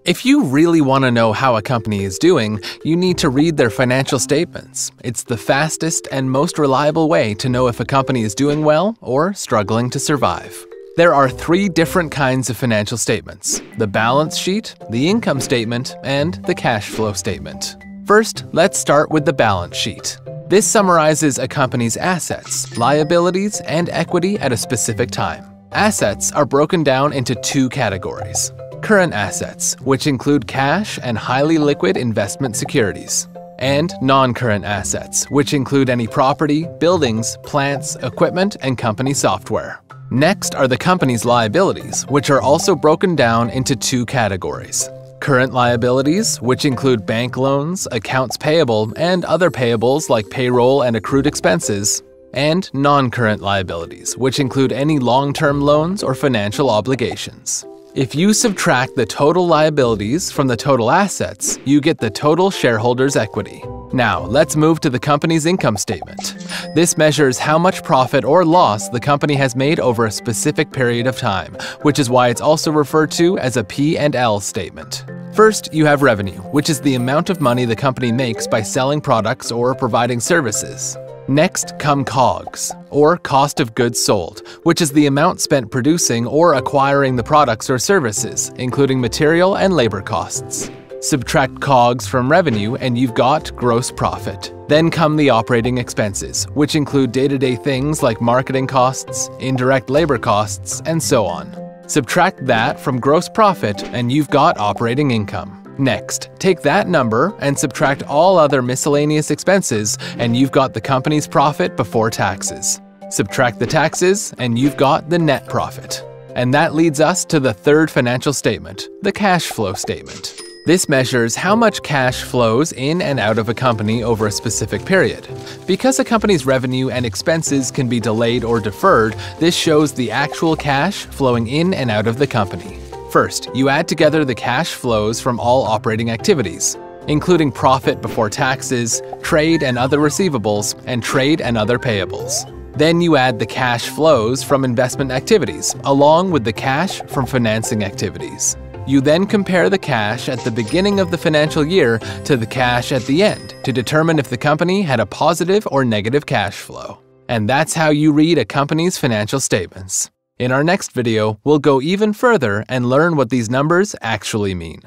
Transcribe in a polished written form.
If you really want to know how a company is doing, you need to read their financial statements. It's the fastest and most reliable way to know if a company is doing well or struggling to survive. There are 3 different kinds of financial statements: the balance sheet, the income statement, and the cash flow statement. First, let's start with the balance sheet. This summarizes a company's assets, liabilities, and equity at a specific time. Assets are broken down into 2 categories. Current assets, which include cash and highly liquid investment securities, and non-current assets, which include any property, buildings, plants, equipment, and company software. Next are the company's liabilities, which are also broken down into 2 categories. Current liabilities, which include bank loans, accounts payable, and other payables like payroll and accrued expenses, and non-current liabilities, which include any long-term loans or financial obligations. If you subtract the total liabilities from the total assets, you get the total shareholders' equity. Now, let's move to the company's income statement. This measures how much profit or loss the company has made over a specific period of time, which is why it's also referred to as a P&L statement. First, you have revenue, which is the amount of money the company makes by selling products or providing services. Next come COGS, or cost of goods sold, which is the amount spent producing or acquiring the products or services, including material and labor costs. Subtract COGS from revenue and you've got gross profit. Then come the operating expenses, which include day-to-day things like marketing costs, indirect labor costs, and so on. Subtract that from gross profit and you've got operating income. Next, take that number and subtract all other miscellaneous expenses and you've got the company's profit before taxes. Subtract the taxes and you've got the net profit. And that leads us to the 3rd financial statement, the cash flow statement. This measures how much cash flows in and out of a company over a specific period. Because a company's revenue and expenses can be delayed or deferred, this shows the actual cash flowing in and out of the company. First, you add together the cash flows from all operating activities, including profit before taxes, trade and other receivables, and trade and other payables. Then you add the cash flows from investment activities, along with the cash from financing activities. You then compare the cash at the beginning of the financial year to the cash at the end to determine if the company had a positive or negative cash flow. And that's how you read a company's financial statements. In our next video, we'll go even further and learn what these numbers actually mean.